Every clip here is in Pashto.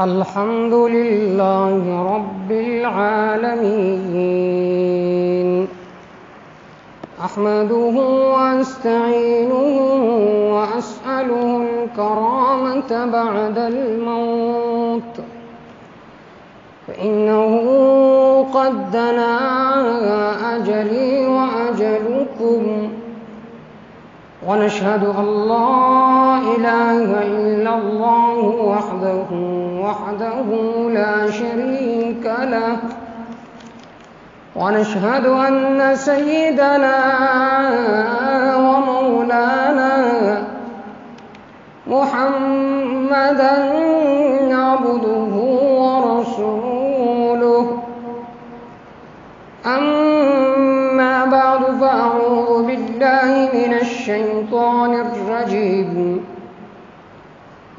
الحمد لله رب العالمين أحمده وأستعينه وأسأله الكرامة بعد الموت فإنه قد دنا أجلي وأجلكم ونشهد أن لا إله إلا الله وحده لا شريك له ونشهد أن سيدنا ومولانا محمدا عبده ورسوله أما بعد فأعوذ بالله من الشيطان الرجيم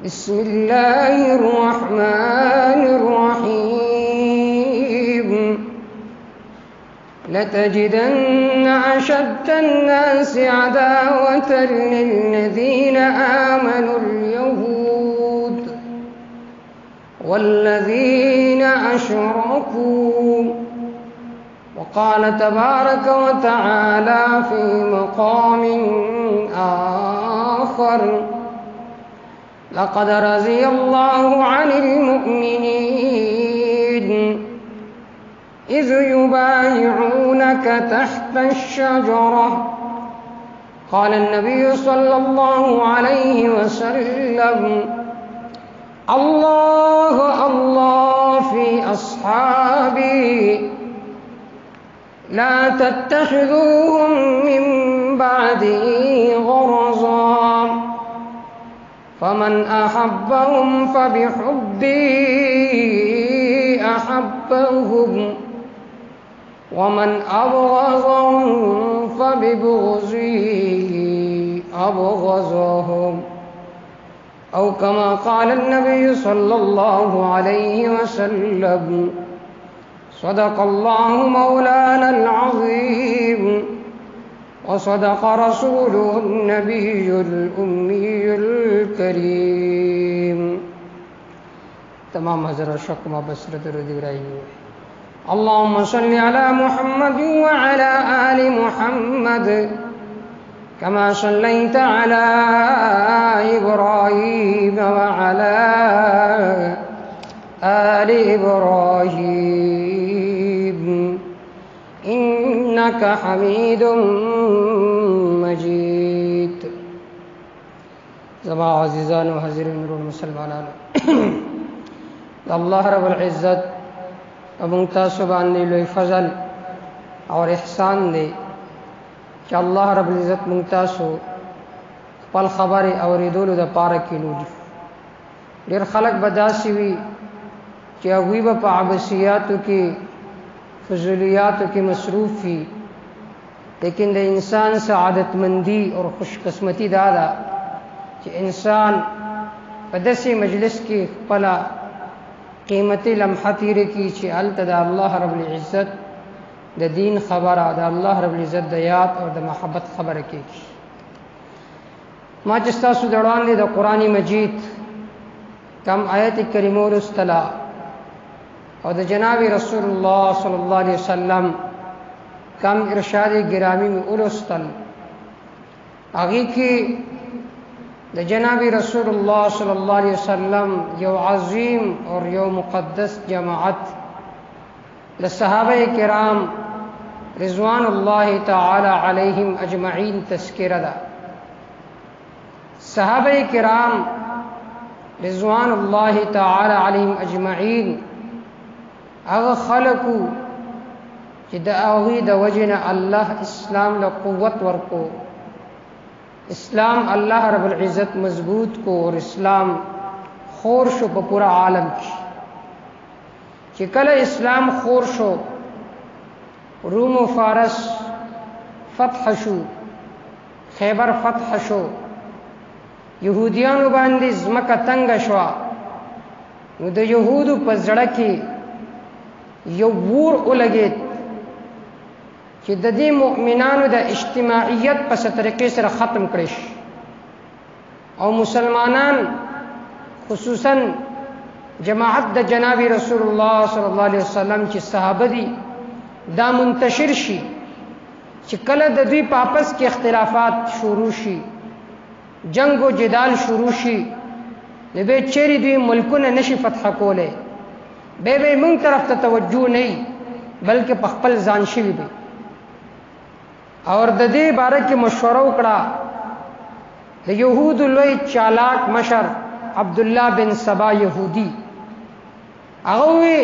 بسم الله الرحمن الرحيم لتجدن أشد الناس عداوة للذين آمنوا اليهود والذين أشركوا وقال تبارك وتعالى في مقام آخر لقد رضي الله عن المؤمنين إذ يبايعونك تحت الشجرة قال النبي صلى الله عليه وسلم الله الله في أصحابي لا تتخذوهم من بعدي غرضا فمن أحبهم فبحبي أحبهم ومن أبغضهم فببغضي أبغضهم أو كما قال النبي صلى الله عليه وسلم صدق الله مولانا العظيم وصدق رسوله النبي الأمي الكريم تمام حضرت شکما بسرت ردی برائی اللهم صل على محمد وعلى آل محمد كما صليت على إبراهيم وعلى آل إبراهيم إنك حميد مجيد زما عزیزان و حضرین نور مسلمانان اللہ رب العزت امونتا سبحان دی لوی فضل اور احسان دے کہ اللہ رب العزت مونتا سو پل خبر اور دولو دا پارکی لولی دیر خلق بداسی وی کہ اگوی با پا عبسیاتو کی فضولیاتو کی مصروف ہی لیکن دا انسان سعادت مندی اور خوش قسمتی دادا کہ انسان بدسی مجلس کی پلا قیمتی لمحہ تیرے کی چی علتا دا اللہ رب العزت دا دین خبر دا اللہ رب العزت دا یاد اور دا محبت خبر کی ما چستا سدڑان دے دا قرآن مجید کم آیت کریمور استلا اور دا جناب رسول اللہ صلی اللہ علیہ وسلم کم ارشاد گرامی میں اولستل آگی کی دا جناب رسول اللہ صلی اللہ علیہ وسلم یو عظیم اور یو مقدس جماعت دا صحابہ کرام رضوان اللہ تعالی علیہم اجمعین تذکرہ دا صحابہ کرام رضوان اللہ تعالی علیہم اجمعین اغا خلقو کہ دا آغی دا وجنا اللہ اسلام لقوت ورکو اسلام اللہ رب العزت مضبوط کو اور اسلام خور شو پا پورا عالم کی کہ کل اسلام خور شو روم و فارس فتح شو خیبر فتح شو یہودیانو باندی زمکا تنگ شوا نو دا یہودو پا زڑکی یو وور اولگید چې د دې مؤمنانو د اجتماعیت په طریقې سره ختم کړي او مسلمانان خصوصا جماعت د جناب رسول الله صلی الله علیه وسلم چې صحابه دي دا منتشر شي چې کله د دوی په آپس کې اختلافات شروع شي، جنگ و جدال شروع شي، نو به چیرې دوی ملکونه نشي فتح کولی، به مونږ طرف ته توجه نه وي بلکې په خپل ځان شوي وي. اور د دې باره کې مشوره وکړه د یهودو لوی چالاک مشر عبد الله بن سبا یهودي. هغه وی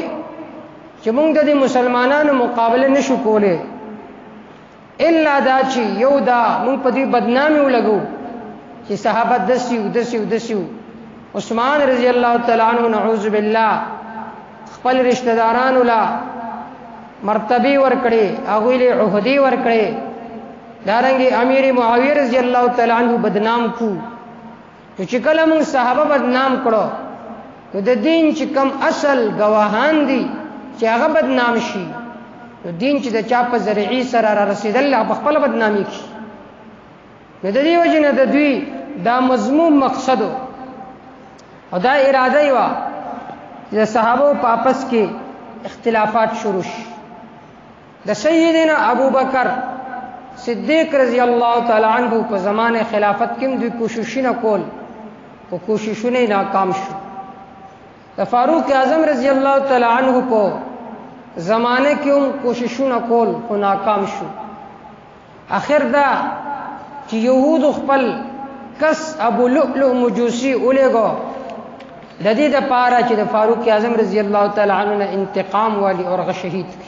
چې موږ د مسلمانانو مقابله نشو کولی الا دا چې یو دا موږ په دې بدنامي ولګو چې صحابه دسیو عثمان رضی الله تعالی عنہ نعوذ بالله خپل رشتہ دارانو لا مرتبه ورکړي، هغه له عہدی ورکړي، دارنګي امیر معاویه رضی الله تعالی عنہ بدنام کو. چې کله موږ صحابه بدنام کړو نو د دین چې کم اصل گواهان دي چې هغه بدنام شي، نو دین چې د چا په ذریعه سره را رسیدل په خپل بدنامي کی. نو د دې وجه نه د دوی دا مضمون مقصد او دا اراده یې وا چې صحابه په آپس کې اختلافات شروع شي. د سیدنا ابو بکر صدیق رضی الله تعالی عنہ په زمانه خلافت کې دوی کوششونه کول او کوششونه ناکام شو. د فاروق اعظم رضی الله تعالی عنہ په زمانه کې هم کوششونه کول خو ناکام شو. اخر دا چې يهود خپل کس ابو لؤلؤ مجوسی اولېګو د دې د پاره چې د فاروق اعظم رضی الله تعالی عنہ انتقام والی اور شهید کی.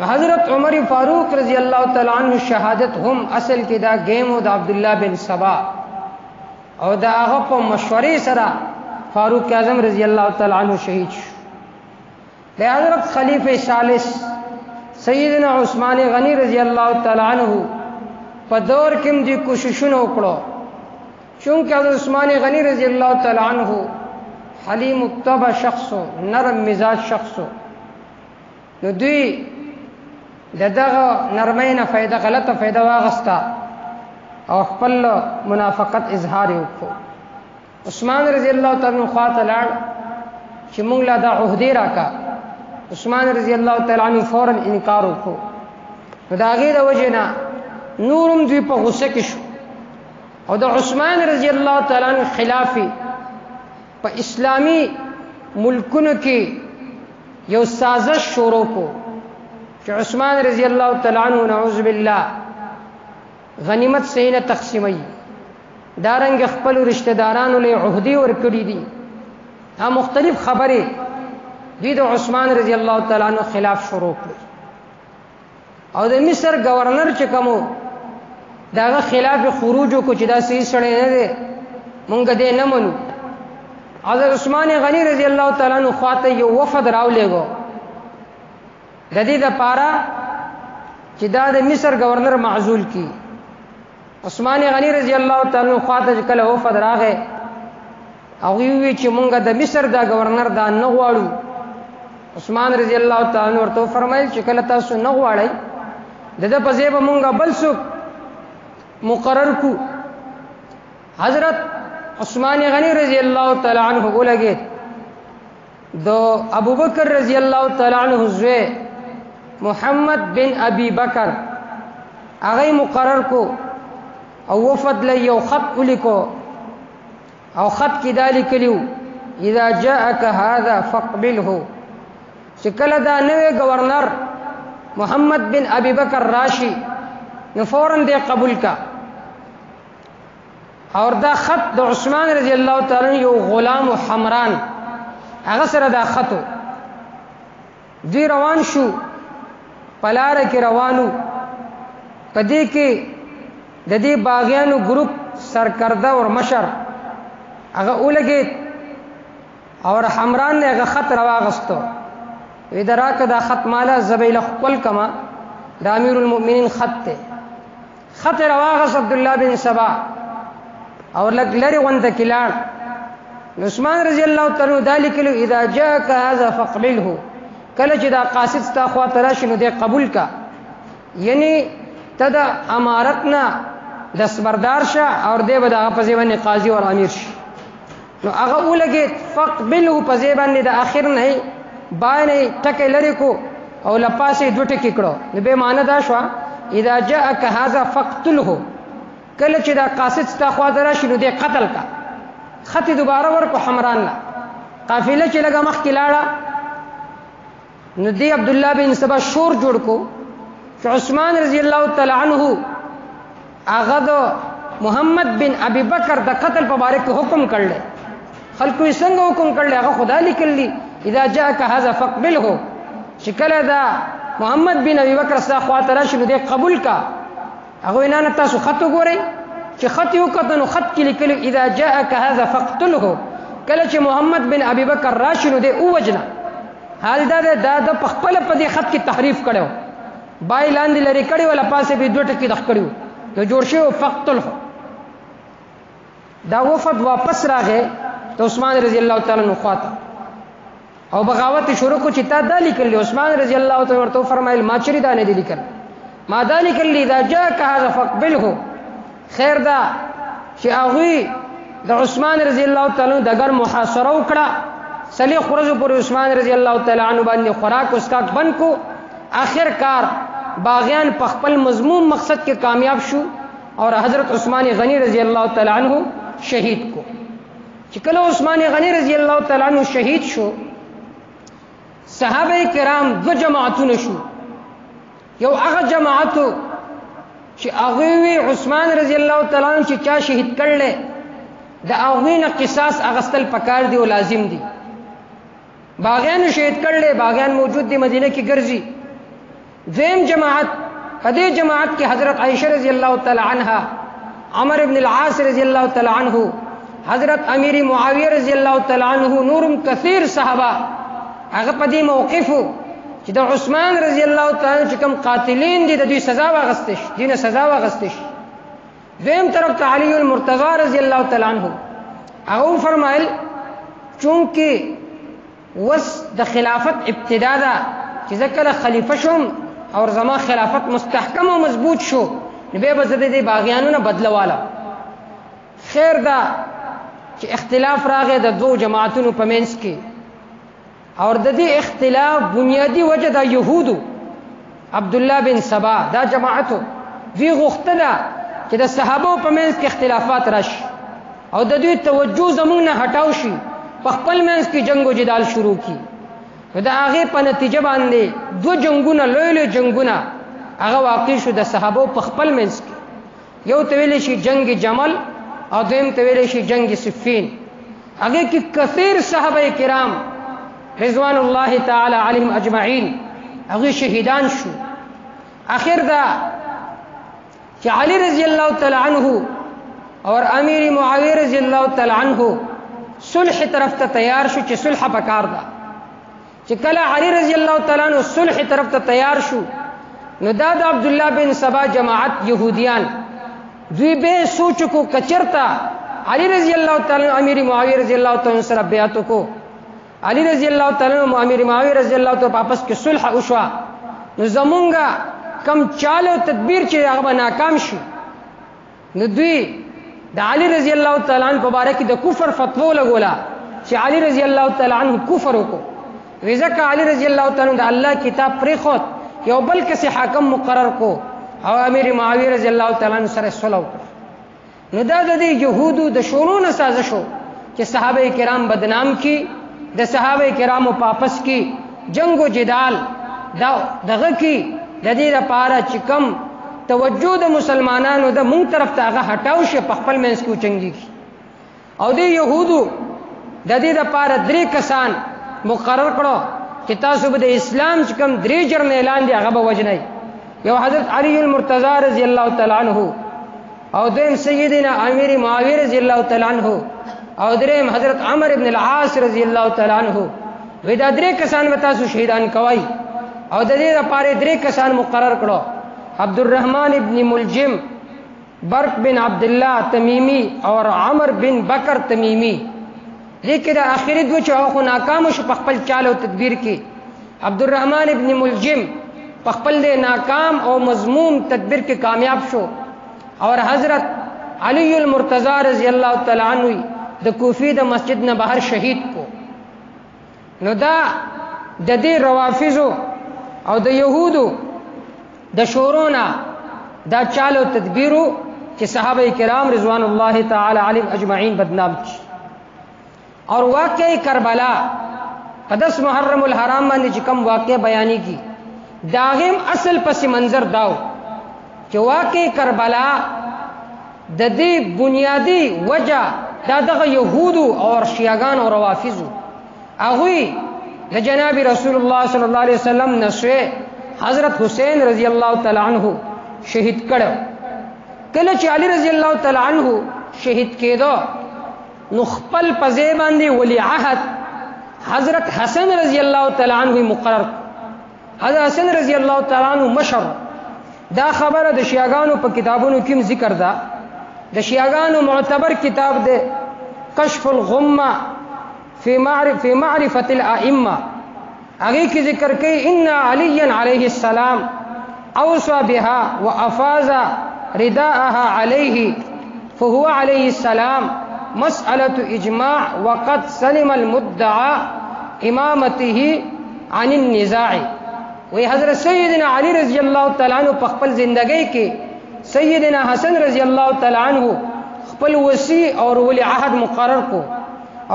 حضرت عمر فاروق رضی اللہ تعالی عنہ شہادت هم اصل کې دا گیم او د عبد الله بن سبا او دا هغه په مشورې سره فاروق اعظم رضی اللہ تعالی عنہ شهید شو. د حضرت خلیفہ ثالث سیدنا عثمان غنی رضی اللہ تعالی عنہ په دور کې دې کوششونه وکړو، چونکه حضرت عثمان غنی رضی اللہ تعالی عنہ حلیم الطبع شخص، نرم مزاج شخص، نو دوی دغه نرمینه فائدہ غلطه فائدہ واغستا او خپل منافقت اظهار وکړو. عثمان رضی الله تعالی عنہ خاطر لړ چې موږ لا د عہدی راکا، عثمان رضی الله تعالی عنہ فورا انکار وکړو. دا غیر وجنا نورم دوی په غصه کې شو او د عثمان رضی الله تعالی عنہ خلاف په اسلامی ملکونو کې یو سازش شروع کو چې عثمان رضی الله تعالی عنہ نعوذ بالله غنیمت سینه تقسیمي، دارنګ خپل رشتہ دارانو له عہدی ورکړي دي. دا مختلف خبره دوی د عثمان رضی الله تعالی عنہ خلاف شروع کړ او د مصر گورنر چې کومو داغه خلاف خروج کو چې دا صحیح سره نه دي مونږ دې نه منو. حضرت عثمان غنی رضی الله تعالی عنہ خواته یو وفد راولېګو د دې د پاره چې دا د مصر گورنر معزول کی. عثمان غنی رضی الله تعالی عنہ خواته کله وفد راغې او وی چې مونږ د مصر دا گورنر دا نه غواړو. عثمان رضی الله تعالی عنہ ورته فرمایل چې کله تاسو نه غواړئ دغه په ځای به مونږ بل څوک مقرر کو. حضرت عثمان غنی رضی الله تعالی عنہ ولګید دو ابو بکر رضی الله تعالی عنہ زوی محمد بن ابي بکر هغه مقرر کو او وفد له یو خط ولیکو او خط کې دالی کلیو اذا جاءك هذا فاقبله، چې کله دا نوې گورنر محمد بن ابي بکر راشي نو فوراً دې قبول کا. اور دا خط د عثمان رضی الله تعالی عنہ یو غلام حمران هغه سره دا خطو دوی روان شو، پلار کې روانو، پدې کې د دې باغیانو گروپ سرکرده او مشر هغه ولګید اور حمران نے هغه خط راغستو وی دراک دا خط مالا زبیل خپل کما دا امیر المؤمنین خط ته خط راغس عبد الله بن سبا اور لګ لري وند کلان. عثمان رضی الله تعالی ذلک اذا جاءك هذا فاقبله، کله چې دا قاصد تا خوا تراشي نو دې قبول کا، یعنی تدا امارتنا دستبردار شه اور دې بدا په ځواني قاضي او امیر شي. نو هغه ولګید فقبله په ځای باندې د اخر نه باندې ټکې لري کو او لپاسې دوه ټکې کړو نو به معنا دا شو اذا جاءك هذا فقتله کله چې دا قاصد ستا خوا درشي نو دې قتل کا خط دوباره ورکو حمران لا قافله چې لګه مخ کې لاړه نو دی عبد الله بن سبا شور جوړ کو چې عثمان رضی الله تعالی عنہ هغه د محمد بن ابي بکر د قتل په باره کې حکم کړل خلکو یې څنګه حکم کړل هغه خدا لیکلی اذا جاءك هذا فقبله شکل دا محمد بن ابي بکر سره خاطر شنو دې قبول کا هغه نه تاسو خط وګورئ چې خط یو کتنو خط کې لیکل اذا جاءك هذا فقتله کله چې محمد بن ابي بکر راشنو دې او وجنا حال دا د خپل په دې خط کې تحریف کړو بای لاندې لري کړي ولا پاسه به دوه ټکی دخ کړو نو جوړ شو فقتله دا وفد واپس راغې ته عثمان رضی الله تعالی عنہ خواته او بغاوت شروع کو چې تا دا لیکل عثمان رضی الله تعالی ورته فرمایل ما چری دا نه دي لیکل ما دا لیکل اذا جاءك هذا فقبله خیر دا چې هغه د عثمان رضی الله تعالی عنہ دغه محاصره وکړه سلی خرج پر عثمان رضی الله تعالی عنہ باندې خوراک اسکاک بن کو آخر کار باغیان په خپل مضمون مقصد کې کامیاب شو اور حضرت عثمان غنی رضی الله تعالی عنہ شهید کو چې کله عثمان غنی رضی الله تعالی عنہ شهید شو صحابه کرام دو جماعتونه شو یو هغه جماعتو چې هغه وی عثمان رضی الله تعالی عنہ چې چا شهید کړل د هغه نه قصاص اغستل پکار دی او لازم دی باغیان شهید کړل باغیان موجود دی مدینه کې ګرځي زم جماعت هدي جماعت کې حضرت عائشہ رضی الله تعالی عنها عمر ابن العاص رضی الله تعالی عنہ حضرت امیر معاویہ رضی الله تعالی عنہ نورم کثیر صحابه هغه په دې موقفو چې د عثمان رضی الله تعالی چې کوم قاتلین دي د دې سزا واغستش دینه سزا واغستش زم طرف ته علی المرتضی رضی الله تعالی عنہ هغه فرمایل چونکه وس د خلافت ابتدا ده چې ځکه خلیفہ شوم اور زما خلافت مستحکم او مضبوط شو نبی بزده دی باغیانو نه بدلواله خیر دا چې اختلاف راغی د دو جماعتونو په منځ کې اور د دې اختلاف بنیادی وجه د يهودو عبد الله بن سبا دا جماعتو وی غوښته ده چې د صحابه په منځ کې اختلافات راشي او د دې توجه زمونږ نه هټاو شي په خپل منځ کې جنگ او جدال شروع کی دا هغه په نتیجه باندې دو جنگونه لوی جنگونه هغه واقع شو د صحابه په خپل منځ کې یو تویل شي جنگ جمل او دویم تویل شي جنگ صفین هغه کې کثیر صحابه کرام رضوان الله تعالی علیهم اجمعین هغه شهیدان شو اخر دا چې علی رضی الله تعالی عنہ اور امیر معاویہ رضی الله تعالی عنہ صلح طرف ته تیار شو چې صلح پکار ده چې کله علی رضی الله تعالی عنہ صلح طرف ته تیار شو نو دا د عبد الله بن سبا جماعت يهوديان دوی به سوچ کو کچرتا علی رضی الله تعالی عنہ امیر معاویہ رضی الله تعالی عنہ سره بیعت کو علی رضی الله تعالی عنہ امیر معاویہ رضی الله تعالی واپس کې صلح وشوا نو زمونږه کم چالو تدبیر چې هغه ناکام شو نو دوی د علی رضی الله تعالی عنہ مبارک د کفر فتوا لګولا چې علی رضی الله تعالی عنہ کفر وکړو وزکه علی رضی الله تعالی عنہ د الله کتاب پرې خود یو بل کسي حاکم مقرر کو او امیر معاویہ رضی الله تعالی عنہ سره صلح وکړ نو دا د يهودو د شورونو سازشو چې صحابه کرام بدنام کی د صحابه کرامو پاپس کی جنگ او جدال دا دغه کی د دې لپاره چې کم توجه د مسلمانانو د مونږ طرف ته هغه هټاو شي په خپل منځ کې چنګي او د يهودو د دې لپاره درې کسان مقرر کړو چې تاسو به د اسلام چې کوم درې جرن اعلان دی هغه به وجنئ یو حضرت علی المرتضی رضی الله تعالی عنہ او دویم سیدنا امیر معاویہ رضی الله تعالی عنہ او دریم حضرت عمر ابن العاص رضی الله تعالی عنہ وې دا درې کسان به تاسو شهیدان کوي او د دې لپاره درې کسان مقرر کړو عبد الرحمن ابن ملجم برق بن عبد الله تمیمی اور عمر بن بکر تمیمی لیکن آخری دو چې ناکام شو په خپل چال او تدبیر کې عبد الرحمن ابن ملجم په خپل د ناکام او مذموم تدبیر کې کامیاب شو اور حضرت علی المرتضی رضی الله تعالی عنہ د کوفی د مسجد نه بهر شهید کو. نو دا د دې روافضو او د يهودو د شورونا دا چالو تدبیرو چې صحابه کرام رضوان الله تعالی علیهم اجمعین بدنام کی. اور واقعہ کربلا په 10 محرم الحرام باندې چې کوم واقع بیانی کی داغم اصل پس منظر داو چې واقع کربلا د دې بنیادی وجہ دا دغه يهودو او شیعاګان او روافضو هغه د جناب رسول الله صلی الله علیه وسلم نسوه حضرت حسین رضی الله تعالی عنہ شهید کړو. کله چې علی رضی الله تعالی عنہ شهید کېدو نو خپل پځې باندې ولی عهد حضرت حسن رضی الله تعالی عنہ مقرر. حضرت حسن رضی الله تعالی عنہ مشر. دا خبره د شیعاګانو په کتابونو کې ذکر ده. د شیعاګانو معتبر کتاب ده کشف الغمه فی معرفة الائمه. هغه کې ذکر کوي ان علی علیه السلام اوصى بها وافاز رداءها عليه فهو عليه السلام مسألة اجماع وقد سلم المدعى امامته عن النزاع. وی حضرت سیدنا علی رضی اللہ تعالی عنہ په خپل زندگی کې سیدنا حسن رضی اللہ تعالی عنہ خپل وصی اور ولی عہد مقرر کو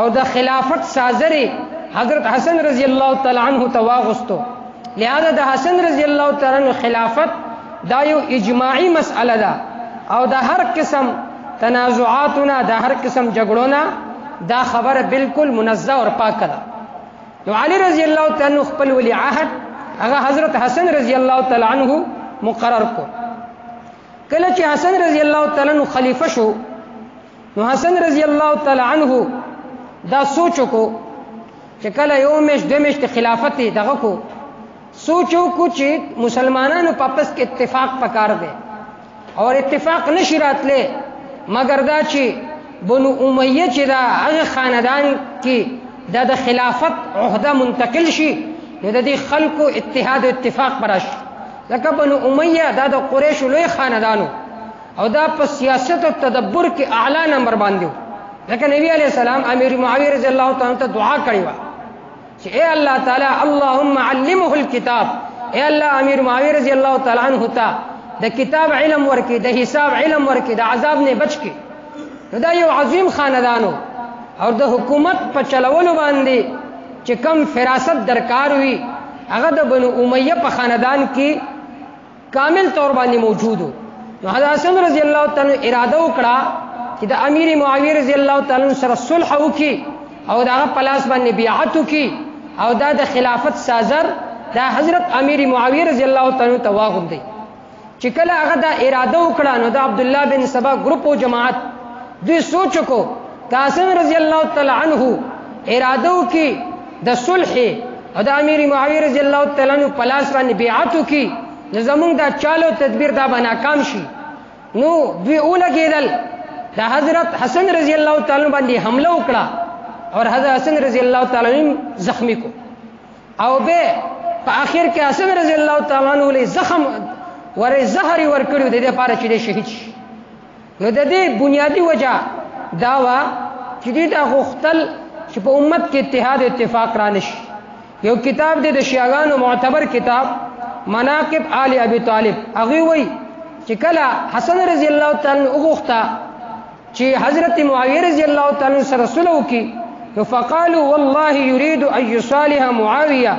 او د خلافت سازری حضرت حسن رضی اللہ تعالی عنہ تواغستو. لہذا د حسن رضی اللہ تعالی عنہ خلافت دا یو اجماعی مسئلہ دا او دا ہر قسم تنازعاتنا دا ہر قسم جګړونا دا خبر بالکل منزه اور پاک دا. نو علی رضی اللہ تعالی عنہ خپل ولی عہد هغه حضرت حسن رضی اللہ تعالی عنہ مقرر کو. کله چې حسن رضی اللہ تعالی عنہ خلیفہ شو نو حسن رضی اللہ تعالی عنہ دا سوچو کو چې کله یو میش دو میش خلافت دغه کو سوچو کو چې مسلمانانو په پس کې اتفاق پکار دی اور اتفاق نشی راتله مگر دا چې بنو امیہ چې دا هغه خاندان کې د خلافت عہده منتقل شي نو د دې خلکو اتحاد او اتفاق برش. لکه بنو امیہ دا د قریش لوی خاندانو او دا په سیاست او تدبر کې اعلی نمبر باندې. لکه نبی علیہ السلام امیر معاویہ رضی اللہ تعالی عنہ ته دعا کړې و چې اے الله تعالی اللهم علمه الكتاب. اے الله امیر معاویہ رضی اللہ تعالی عنہ ته د کتاب علم ورکی د حساب علم ورکی د عذاب نه بچ کی. دا یو عظیم خاندانو اور د حکومت په چلولو باندې چې کم فراست درکار ہوئی هغه د بنو امیہ په خاندان کې کامل طور باندې موجودو. نو حضرت حسن رضی اللہ تعالی اراده وکړه چې د امیر معاویہ رضی اللہ تعالی سره صلح وکي او دا پلاس باندې بیعت وکي او دا د خلافت سازر دا حضرت امیر معاویہ رضی اللہ تعالی تواغم دی. چې کله هغه دا اراده وکړه نو د عبد الله بن سبا گروپ او جماعت دوی سوچ کو حسن رضی اللہ تعالی عنہ اراده وکي د صلح او د امیر معاویہ رضی اللہ تعالی عنہ پلاس باندې بیعت وکي زمونږ دا چالو تدبیر دا به ناکام شي. نو دوی اولګیدل دا حضرت حسن رضی اللہ تعالی باندې حمله وکړه اور حضرت حسن رضی اللہ تعالی زخمی کو او به په اخر کې حسن رضی اللہ تعالی عنہ له زخم ورې زهر ورکړو د دې لپاره چې شهید شي. نو د دې بنیادی وجہ داوا چې دې دا غختل چې په امت کې اتحاد اتفاق را نشي. یو کتاب دې د شیعاګانو معتبر کتاب مناقب آل ابی طالب هغه وی چې کله حسن رضی اللہ تعالی عنہ وغوښتا چې حضرت معاویہ رضی اللہ تعالی سره صلح وکي فقالوا والله يريد ان يصالح معاویہ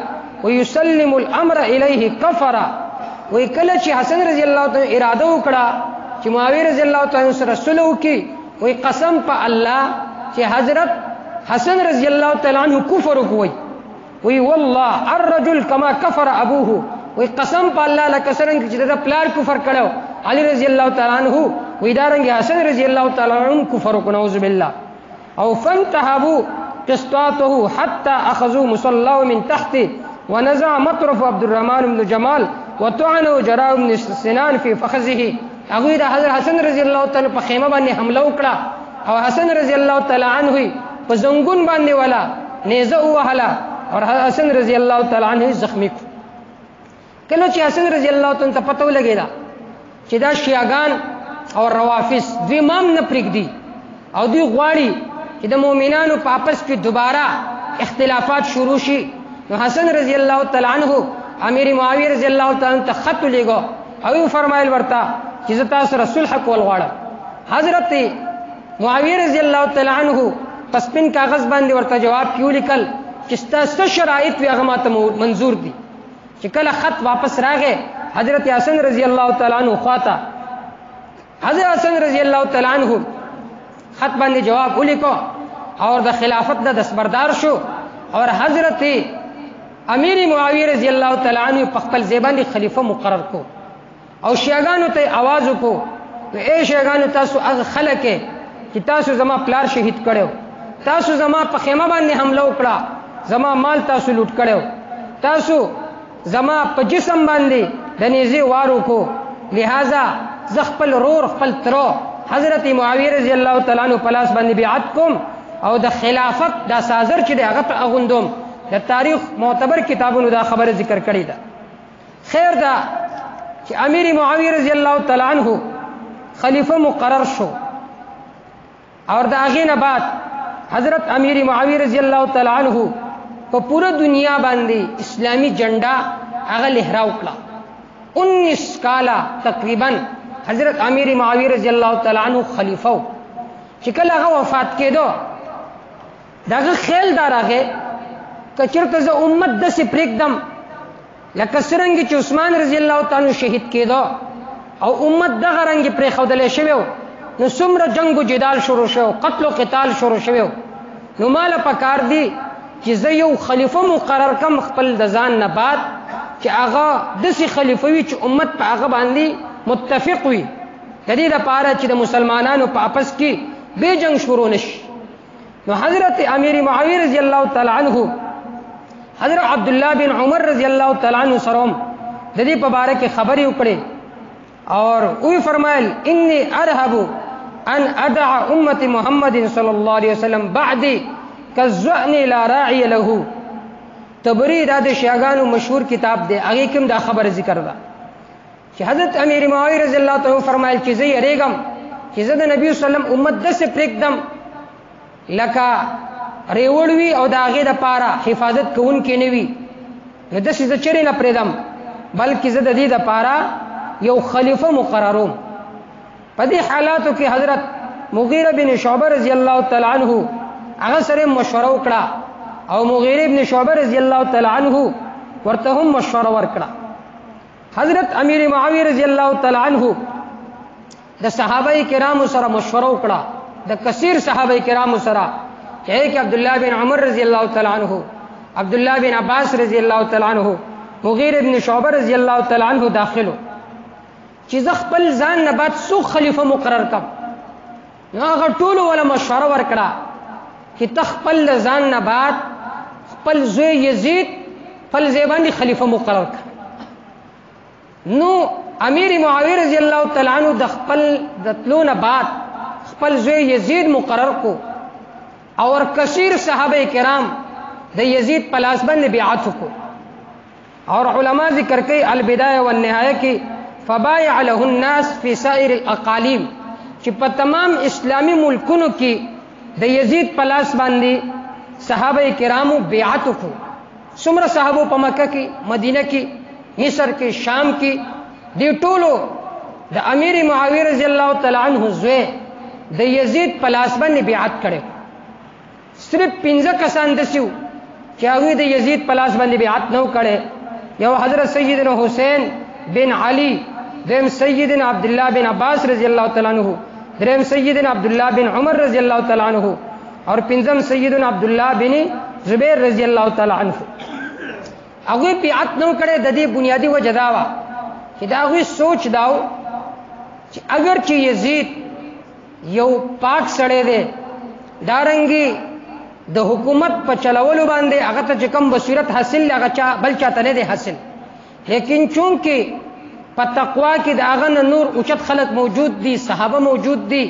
ويسلم الامر الیه کفر. وی کله چې حسن رضی اللہ تعالی اراده وکړه چې معاویہ رضی اللہ تعالی سره صلح وکي وی قسم په الله چې حضرت حسن رضی اللہ تعالی عنہ کفر وکوي. وی والله الرجل كما كفر ابوه. وی قسم په الله لکه څنګه چې د پلار کفر کړو علی رضی اللہ تعالی عنہ وی دارنګ حسن رضی اللہ تعالی عنہ کفر وکړو نعوذ بالله. او فانتهبوا قسطاته حتى اخذوا مصلاه من تحت ونزع مطرف عبد الرحمن بن جمال وطعنوا جراء بن سنان في فخذه. هغه د حضرت حسن رضی اللہ تعالی په خیمه باندې حمله وکړه او حسن رضی اللہ تعالی عنہ په زنګون باندې ولا نیزه وهلا اور حسن رضی اللہ تعالی عنہ زخمی کو. کله چې حسن رضی اللہ تعالی ته پته ولګیدا چې دا شیعاګان او روافض دوی امام نه پرېږدي او دوی غواړي چې د مؤمنانو په آپس کې دوباره اختلافات شروع شي، نو حسن رضی الله تعالی عنہ امیر معاویه رضی الله تعالی عنہ ته خط لګو او یې فرمایل ورته چې زه تاسو رسول حق ول غواړم. حضرت معاویه رضی الله تعالی عنہ پس پن کاغذ باندې ورته جواب کیو لیکل چې ستاسو شرایط وی هغه ماته منظور دي. چې کله خط واپس راغی حضرت حسن رضی الله تعالی عنہ خواته، حضرت حسن رضی الله تعالی عنہ خط باندې جواب ولیکو اور د خلافت د دستبردار شو، اور حضرت امیر معاویه رضی الله تعالی عنہ په خپل ځبانی خلیفہ مقرر کو او شیعاګانو ته आवाज وکړو نو اے شیعاګانو تاسو هغه خلک چې تاسو زما پلار شهید کړو، تاسو زما په خیمه باندې حمله وکړه، زما مال تاسو لوټ کړو، تاسو زما په جسم باندې د نیزه وارو کو، لہذا ز خپل رور خپل ترو حضرت معاویه رضی الله تعالی عنہ پلاس باندې بیعت کوم او د خلافت دا سازر چې هغه ته اغوندوم. د تاریخ معتبر کتابونو دا خبره ذکر کړی ده. خیر دا چې امیر معاویه رضی الله تعالی عنہ خلیفہ مقرر شو اور دا هغه نه بعد حضرت امیر معاویه رضی الله تعالی عنہ په پوره دنیا باندې اسلامی جنډا هغه لهراو کړه. 19 کاله تقریبا حضرت امیر معاویه رضی الله تعالی عنہ خلیفہ چې کله هغه وفات کېدو داغه خیال دارغه کچرته ز امت د سپریکدم لکه څنګه چې عثمان رضی الله تعالی شهید کېدو او امت دغه رنګ پرې خودلې شوی، نو څومره جنگ او جدال شروع شو، قتل او قتال شروع شوی. نو مال پکار دی چې زه یو خلیفہ مقرر کم خپل د ځان نه بعد چې هغه دسی خلیفہ وي چې امت په هغه باندې متفق وي، د دې لپاره چې د مسلمانانو په آپس کې به جنگ شروع نشي. نو حضرت امیر معاویه رضی الله تعالی عنہ حضرت عبد الله بن عمر رضی الله تعالی عنہ سره د دې په باره کې خبرې وکړې اور وی فرمایل انی ارهب ان ادع امه محمد صلی الله علیه وسلم بعدی کالذئن لا راعی له. تبری د شیعاګانو مشهور کتاب دی، هغه کوم دا خبر ذکر ده چې حضرت امیر معاویه رضی الله تعالی فرمایل چې زه یریګم چې زه د نبی صلی الله علیه وسلم امت د سه پرېږدم لکه ریوړوي او د هغې دپاره حفاظت کوونکې نه وي، نو داسې زه چېرې نه پرېږدم، بلکې زه د دې دپاره یو خلیفه مقرروم. په دې حالاتو کې حضرت مغیره بن شعبه رضی الله تعالی عنہ هغه سره مشوره وکړه او مغیره بن شعبه رضی الله تعالی عنہ ورته هم مشوره ورکړه. حضرت امیر معاویه رضی الله تعالی عنہ د صحابه کرامو سره مشوره وکړه، د کثیر صحابه کرامو سره چې عبد الله بن عمر رضی الله تعالی عنہ، عبد الله بن عباس رضی الله تعالی عنہ، مغیره بن شعبه رضی الله تعالی عنہ داخلو چې زه خپل ځان نه بعد څو خلیفہ مقرر کړم. نو هغه ټولو ولا مشوره ورکړه چې ته خپل ځان نه بعد خپل زوی یزید خپل ځای باندې خلیفہ مقرر کړ. نو امیر معاویه رضی الله تعالی عنہ د خپل د تلو نه بعد خپل زوی یزید مقرر کو اور کثیر صحابه کرام د یزید په لاس باندې بیعت وکړو. اور علما ذکر کوي البدایه والنهایه کې فبايع له الناس في سائر الاقالیم چې په تمام اسلامی ملکونو کې د یزید په لاس باندې صحابه کرامو بیعت وکړو. څومره صحابه په مکه کې، مدینه کې، مصر کې، شام کې، دې ټولو د امیر معاویه رضی الله تعالی عنہ زوی د یزید په لاس باندې بیعت کړو. صرف 15 کسان دسیو چې هغه د یزید په لاس باندې بیعت نه کړي. یو حضرت سیدنا حسین بن علی، دیم سیدنا عبد الله بن عباس رضی الله تعالی عنہ، دریم سیدنا عبد الله بن عمر رضی الله تعالی عنہ، اور پنځم سیدنا عبد الله بن زبیر رضی الله تعالی عنہ. هغه بیعت نه کړي. د دې بنیادی وجه دا و چې دا هغه سوچ داو چې اگر چې یزید یو پاک سړی دی، دارنګي د حکومت په چلولو باندې هغه ته کم بصیرت حاصل هغه چا بل چاته نه دی حاصل، لیکن چونکه په تقوا کې د هغه نور اوچت خلق موجود دي، صحابه موجود دي،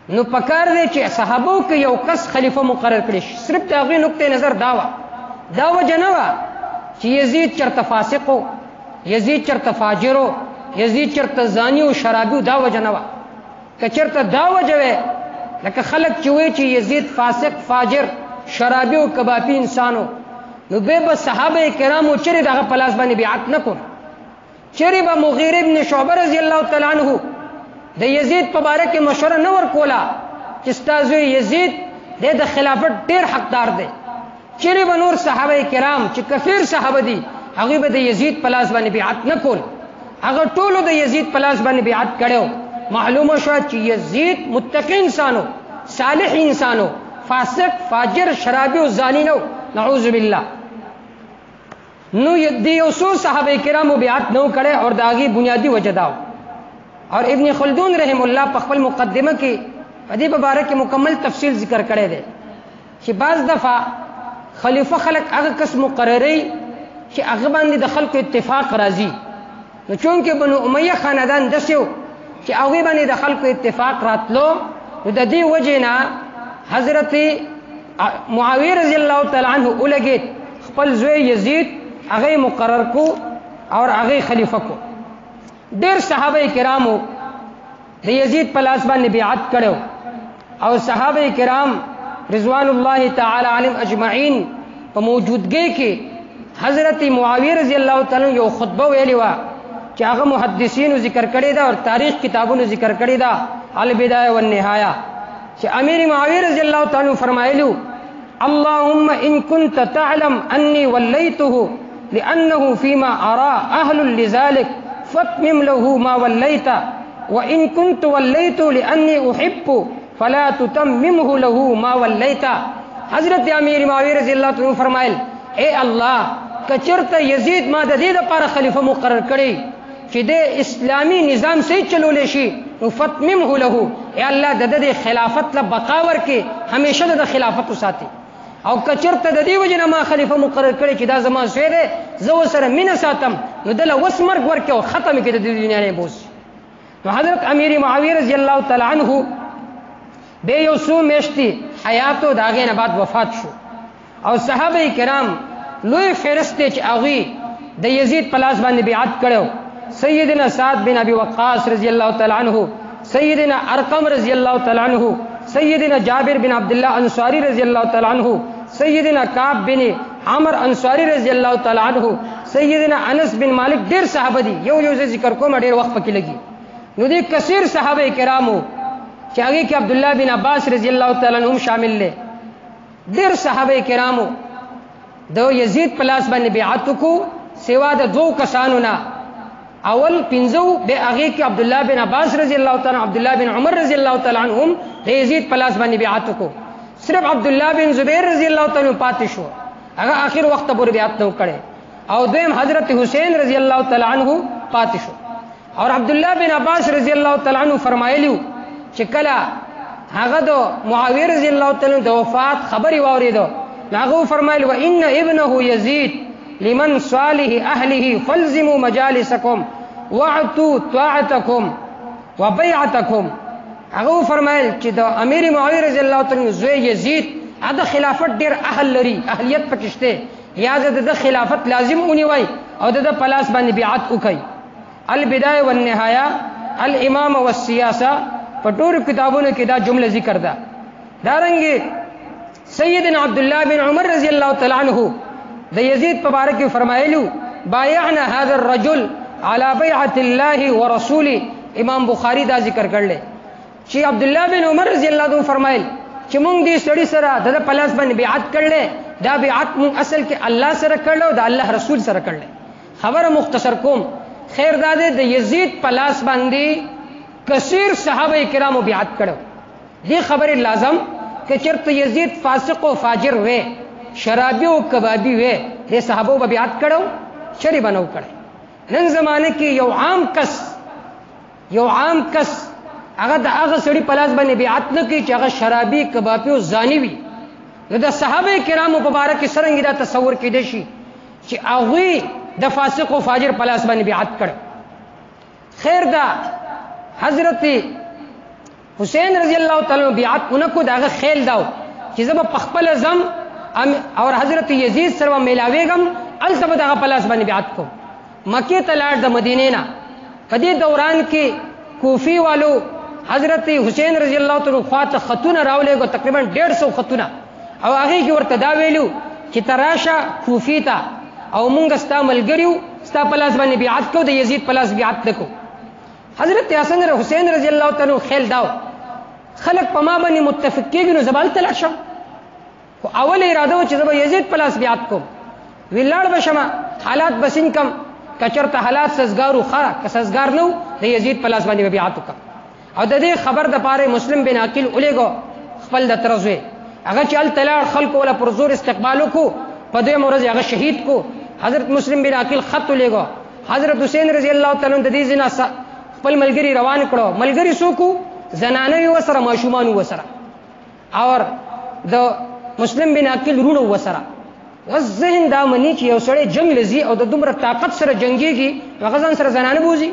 نو پکار دی چې صحابو کې یو کس خلیفہ مقرر کړي شي. صرف د هغه نقطه نظر دا وجه نه و چې یزید چرته فاسقو، یزید چرته فاجرو، یزید چرته زانی او شرابي، دا وجه نه و. که چرته دا وجه وي لکه خلق چې وایي چې یزید فاسق فاجر شرابي او کبابي انسانو، نو به صحابه کرامو چیرې دغه پلاس باندې بیعت نه کول؟ چیرې به مغیره ابن شعبه رضی الله تعالی عنہ د یزید په باره کې مشوره نه ورکوله چې ستاسو یزید د خلافت ډیر حقدار دی؟ چیرې به نور صحابه کرام چې کفیر صحابه دي هغه به د یزید پلاس باندې بیعت نه کول؟ هغه ټولو د یزید پلاس باندې بیعت کړو. معلومه شو چې یزید متقی انسانو، صالح انسانو، فاسق فاجر شرابی او زانی نو، نعوذ بالله. نو دی اوسو صحابه کرامو بیعت نو کړي اور داغي بنیادی وجہ داو. اور ابن خلدون رحم الله په خپل مقدمه کې په دې مبارک مکمل تفصیل ذکر کړی دی چې بعض دفعه خلیفہ خلق هغه کس مقرری چې هغه باندې د خلکو اتفاق راځي. نو چونکه بنو امیہ خاندان دسیو چې هغه باندې د خلکو اتفاق راتلو، نو د دې وجه نه حضرت معاویه رضی الله تعالی عنہ ولګید خپل زوی یزید هغه مقرر کو اور هغه خلیفہ کو. ډیر صحابه کرامو د یزید په لاس باندې بیعت کړو او صحابه کرام رضوان الله تعالی علیهم اجمعین په موجودګۍ کې حضرت معاویه رضی الله تعالی یو خطبه ویلی و چې هغه محدثینو ذکر کړی دا اور تاریخ کتابونو ذکر کړی دا البدایه والنهایه، چې امیر معاویه رضی الله تعالی فرمایلو اللهم ان كنت تعلم اني وليته لانه فيما ارى اهل لذلك فاتمم له ما وليت وان كنت وليته لاني احب فلا تتممه له ما وليت. حضرت امیر معاویه رضی الله تعالی فرمایل اے الله کچرته یزید ما د دې لپاره خلیفہ مقرر کړی چې د اسلامی نظام صحیح چلول شي، نو فتممه له، اے الله د دې خلافت له بقا ورکې همیشه د خلافت وساتي. او کچرته د دې وجنه ما خلیفہ مقرر کړی چې دا زما زوی دی زه سره مینه ساتم، نو دله وس مرګ ورکې او ختم کړي د دنیا نه بوس. نو حضرت امیر معاویه رضی الله تعالی عنہ به یو څو میاشتې حیات او داغه نه بعد وفات شو او صحابه کرام لوی فرشته چې هغه د یزید پلاس باندې بیعت کړو، سیدنا سعد بن ابي وقاص رضی الله تعالی عنہ، سیدنا ارقم رضی الله تعالی عنہ، سیدنا جابر بن عبد الله انصاری رضی الله تعالی عنہ، سیدنا کعب بن عمر انصاری رضی الله تعالی عنہ، سیدنا انس بن مالک. ډیر صحابه دي، یو یو ذکر کوم ډیر وخت پکې لګي. نو دې کثیر صحابه کرامو چې هغه کې عبد الله بن عباس رضی الله تعالی عنهم شامل دي. ډیر صحابه کرامو د یزید پلاس باندې بیعت کو سوا د دوه کسانو نه. اول پنځو به هغه کې عبد الله بن عباس رضی الله تعالی عبد الله بن عمر رضی الله تعالی عنهم د یزید پلاس باندې بیعت کو. صرف عبد الله بن زبیر رضی الله تعالی پاتې شو، هغه آخر وخت پورې بیعت نه کړي. او دویم حضرت حسین رضی الله تعالی عنہ پاتې شو. اور عبد الله بن عباس رضی الله تعالی عنہ فرمایلیو چې کله هغه د معاویه رضی الله تعالی د وفات خبري واوریدو، هغه فرمایل و ان ابنه یزید لمن صالح اهله فلزموا مجالسکم واعطوا طاعتکم وبيعتکم. هغه فرمایل چې د امیر معاویه رضی الله تعالی زوی یزید د خلافت ډیر اهل لري، اهلیت پکشته، یا د خلافت لازم ونیوي او د پلاس باندې بیعت وکړي. البدایه والنهایه، الامام والسیاسه، په ټولو کتابونو کې دا جمله ذکر ده. دارنګه سیدنا عبد الله بن عمر رضی الله تعالی عنہ د یزید په باره کې فرمایلو بایعنا هذا الرجل على بیعت الله ورسوله. امام بخاری دا ذکر کړل چې عبد الله بن عمر رضی الله عنه فرمایل چې مونږ دې سړي سره د پلاس باندې بیعت کړل، دا بیعت مونږ اصل کې الله سره کړل او د الله رسول سره کړل. خبره مختصر کوم، خیر داده د یزید پلاس باندې کثیر صحابه کرامو بیعت کړو. دې خبره لازم کہ چرته یزید فاسق او فاجر وے، شرابی او کبابی وے، دې صحابه به بیعت کړو، شری بنو کړي. نن زمانه کې یو عام کس هغه د هغه سړي پلاس باندې بیعت نه کوي چې هغه شرابی کبابی او زانی وي. د صحابه کرامو مبارک سرنګ دا تصور کېدی شي چې هغه د فاسق او فاجر پلاس باندې بیعت کړو. خیر دا حضرت حسین رضی الله تعالی عنہ بیعت انکو داغه خیل داو چې زما پخپل زم اور حضرت یزید سره ملاویګم التبه داغه پلاس باندې بیعت کو. مکه ته لاړ د مدینې نه، په دې دوران کې کوفی والو حضرت حسین رضی الله تعالی خواته خطونه راولېګو تقریبا 150 خطونه او هغه کې ورته دا ویلو چې تراشه کوفی ته او مونږ ستا ملګریو ستا پلاس باندې بیعت کو د یزید پلاس بیعت نکو. حضرت حسن حسین رضی الله تعالی خیل داو خلق په ما باندې متفق کېږي نو زبال تل شم خو اول اراده و چې زب یزید پلاس بیعت کوم ویلاړ بشما حالات بسین کم کچرته حالات سزګارو خره کسزګار نو د یزید پلاس باندې بیعت وکم. او د دې خبر د پاره مسلم بن عقیل الیګو خپل د ترزوی هغه چې ال تلاړ خلق ولا پر زور استقبال کو په دې مرز هغه شهید کو. حضرت مسلم بن عقیل خط الیګو حضرت حسین رضی الله تعالی عنہ د دې زنا خپل ملګری روان کړو. ملګری سوکو زنانه وسره ماشومان وسره اور د مسلم بن عقیل رونو وسره ذهن دا منی چې یو سړی جنگ لذي او د دومره طاقت سره جنگيږي هغه ځان سره زنانه بوزي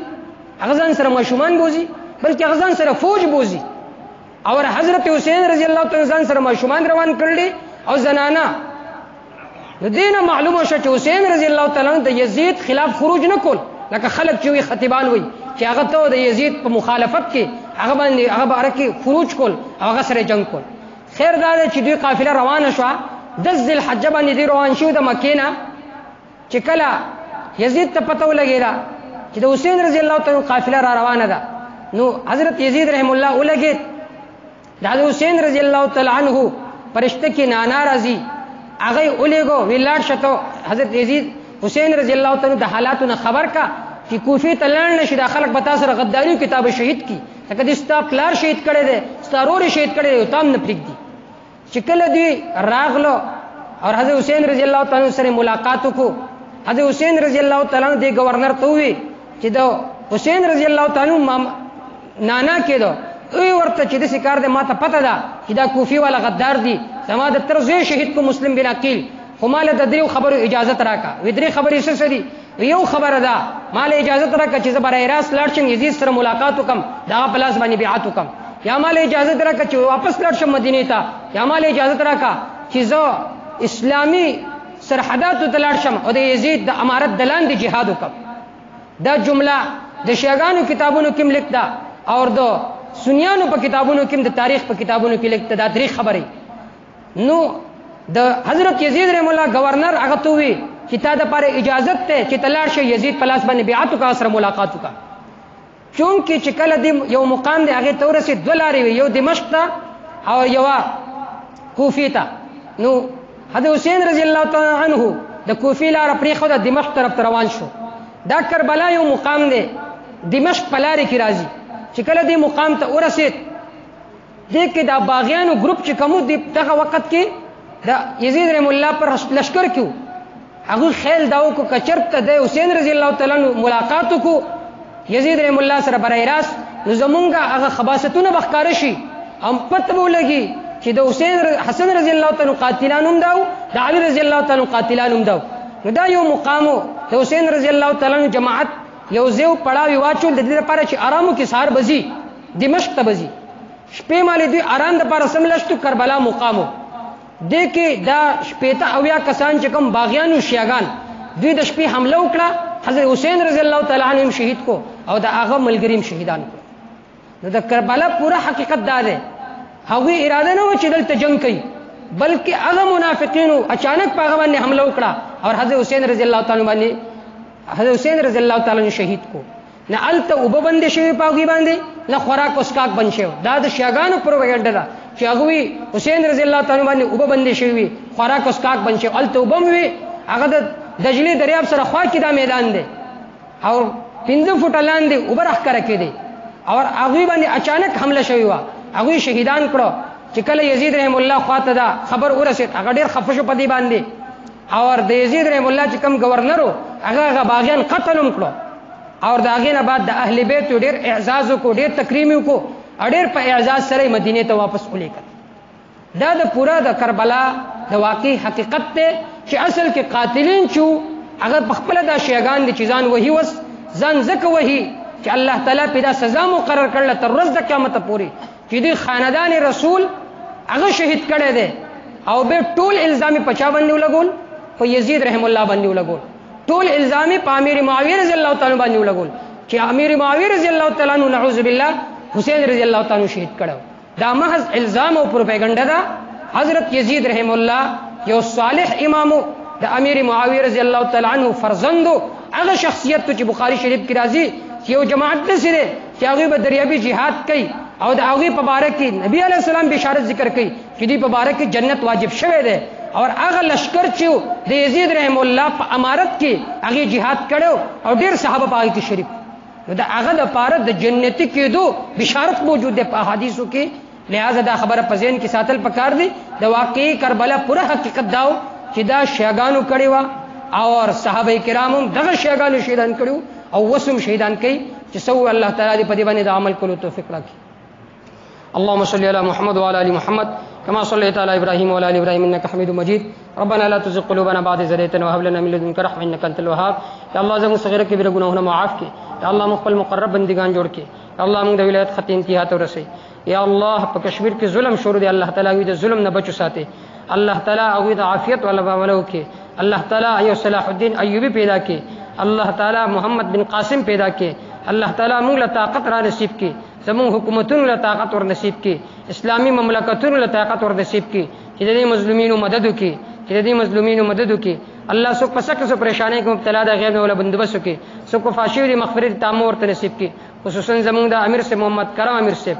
هغه ځان سره ماشومان بوزي بلکې هغه ځان سره فوج بوزي. اور حضرت حسین رضی الله تعالی ځان سره ماشومان روان کړل او زنانه د دینه معلومه شو چې حسین رضی الله تعالی د یزید خلاف خروج نه کول لکه خلک چې وي خطیبان وي چې هغه ته د یزید په مخالفت کې هغه باندې هغه بارکه خروج کول او هغه سره جنگ کول. خیر دا چې دوی قافله روانه شو د ذل حج باندې دی روان شو د مکې نه چې کله یزید ته پته ولګیلا چې د حسین رضی الله تعالی قافله را روانه ده نو حضرت یزید رحم الله ولګید د حسین رضی الله تعالی عنہ فرشته کې ناراضي هغه ولګو ویلاړ شته. حضرت یزید حسین رضی الله تعالی د حالاتونو خبر کا چې کوفی ته لاړ نشي د خلک پتا سره غداری کتاب شهید کی لکه د ستا پلار شهید کړي دي ستا رور شهید کړي دي تام نه پریږدي. چې کله دی راغلو اور حضرت حسین رضی الله تعالی سره ملاقات وکړو حضرت حسین رضی الله تعالی د گورنر ته وی چې د حسین رضی الله تعالی نانا کېدو ای ورته چې د سکار د ماته پته ده چې دا کوفی والا غدار دي زما د ترزوی شهید کو مسلم بن عقیل خو مال د دریو خبرو اجازه راکا و درې خبرې څه دي. یو خبره ده مال اجازه راکا چې زبر ایراس لاړ شم یزید سره ملاقات وکم دا پلاس باندې بیعت وکم یا مال اجازه راکا چې واپس لاړ شم مدینه ته یا مال اجازه راکا چې زه اسلامی سرحدات ته لاړ شم او د یزید د امارت دلان د جهاد وکم. دا جمله د شیعاګانو کتابونو کې لیکدا اور د سنیانو په کتابونو کې د تاریخ په کتابونو کې لیکدا دا درې خبرې. نو د حضرت یزید رحم الله گورنر هغه ته وی چې تا د پاره اجازه ته چې تلاړ شي یزید پلاس باندې بیعت وکړه سره ملاقات وکړه. چونکه چې کله د یو مقام دی هغه تورسي دولاري وي یو دمشق ته او یو کوفی ته. نو حضرت حسین رضی الله تعالی عنہ د کوفی لار پرې خو د دمشق طرف روان شو. دا کربلا یو مقام دی دمشق پلاری کی راځي چې کله دې مقام ته ورسید دې کې دا باغیانو گروپ چې کوم دی دغه وخت کې دا یزید رحم الله پر لشکر کیو هغه خیل داو کو کچرته د حسین رضی الله تعالی عنہ ملاقات کو یزید رحم الله سره برای راست نو زمونږه هغه خباستونه بخکار شي هم پته ولګي چې د حسن رضی الله تعالی قاتلانوم داو د علی رضی الله تعالی قاتلانوم داو. نو دا یو مقامو د حسین رضی الله تعالی عنہ جماعت یو زیو پړاوی واچول د دې لپاره چې آرامو کې سار بزي دمشق ته بزي شپې مالې دوی آرام د لپاره سملشتو کربلا مقامو د کې دا شپېته اویا کسان چې کوم باغیانو شیعاګان دوی د شپې حمله وکړه حضرت حسین رضی الله تعالی عنہ شهید کو او دا هغه ملګریم شهیدان کو. نو د کربلا پورا حقیقت دا ده هغه اراده نه و چې دلته جنگ کوي بلکې هغه منافقینو اچانک په هغه باندې حمله وکړه اور حضرت حسین رضی الله تعالی باندې حضرت حسین رضی الله تعالی عنہ شهید کو. نه الته وببند شوی پاغي باندې نه خوراک اسکاک بن شو دا د شیعاګانو پروپاګاندا ده چې هغه حسین رضی الله تعالی باندې وببند شوی خوراک اسکاک بن شو الته وبم وی هغه د دجلی دریاب سره خوا کې دا میدان دی اور 15 فوټ لاندې وبرخ کړه کې دی اور هغه باندې اچانک حمله شوی و هغه شهیدان کړو. چې کله یزید رحم الله خواته دا خبر ورسید هغه ډیر خفشو پدی باندې اور د یزید رحم الله چې کوم گورنرو هغه باغیان قتلوم کړو اور دا غینه بعد د اهل بیت ډیر اعزاز کو ډیر تکریم کو ډیر په اعزاز سره مدینه ته واپس ولیکل. دا د پورا د کربلا د واقعي حقیقت ته چې اصل کې قاتلین شو هغه خپل د شیعاګان د چیزان وਹੀ وس ځان زکه وਹੀ چې الله تعالی پیدا سزا مقرر کړل تر ورځ د قیامت پورې چې دی خاندان رسول هغه شهید کړي دي او به ټول الزامي پچا باندې ولګول په یزید رحم الله باندې ولګول ټول الزامي په امیر معاویه رضی الله تعالی باندې ولګول چې امیر معاویه رضی الله تعالی عنہ نعوذ بالله حسین رضی الله تعالی شهید کړو. دا محض الزام او پروپاګاندا دا. حضرت یزید رحم الله یو صالح امامو د امیر معاویه رضی الله تعالی عنہ فرزندو، هغه شخصیت چې بخاری شریف کې راځي چې یو جماعت نسره چې هغه به دریابي jihad کوي او د هغه په باره کې نبی علیہ السلام بشارت ذکر کوي چې دې په باره کې جنت واجب شوه ده. اور هغه لشکر چې د یزید رحم الله په امارت کې هغه jihad کړو او ډیر صحابه پای کې شریک، نو دا هغه د پاره د جنتی کېدو بشارت موجود ده په احادیثو کې. لہذا دا خبره په ذهن کې ساتل پکار دي. د واقعي کربلا پوره حقیقت داو چې دا شیعاګانو کړي وا اور صحابه کرامو دغه شیعاګانو شهیدان کړو او وسم شهیدان کړي چې سو الله تعالی دې په دې باندې د عمل کولو توفیق راکړي. اللهم صل على محمد وعلى ال محمد كما صليت على ابراهيم وعلى ال ابراهيم انك حميد مجيد. ربنا لا تزغ قلوبنا بعد إذ هديتنا وهب لنا من لدنك رحمة انك انت الوهاب. یا الله زموږ صغیره کبیره ګناهونه معاف کړي. یا الله مخبل مقرب بندگان جوړ کړي. یا الله موږ د ولایت خط انتها ته ورسي. یا الله په کشمیر کې ظلم شروع دی، الله تعالی د ظلم نه بچو ساتي. الله تعالی هغه د عافیت ولا باولو کې. الله تعالی ایو صلاح الدین ایوبی پیدا کې. الله تعالی محمد بن قاسم پیدا کې. الله تعالی موږ له طاقت را نصیب کې، زموږ حکومتونو له طاقت ور نصیب کې، اسلامی مملکتونو له طاقت ور نصیب کې چې د مظلومینو مدد وکړي، چې د مظلومینو مدد وکړي. الله څوک په سکه پریشانۍ کې مبتلا ده غیر ولا بندوبست وکړي، څوک په فاشي او مغفرت تام ورته نصیب کې. خصوصا زموږ د امیر سے محمد کرم امیر سے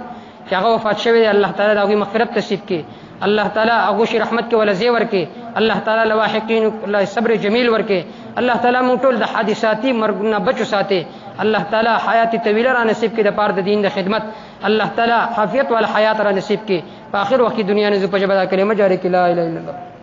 چې هغه وفات شوی دی، الله تعالی دغه مغفرت نصیب کړي. الله تعالی هغه شي رحمت کې ولا زی ورکړي. الله تعالی لواحقین الله صبر جمیل ورکړي. الله تعالی موږ ټول د حادثاتي مرګ نه بچو ساتي. الله تعالی حیات طویله را نصیب کړي د پاره د دین د خدمت. الله تعالی عافیت ولا حیات را نصیب کړي. په اخر وخت دنیا نه ز په جبا کلمه جاری کړي لا اله الا الله.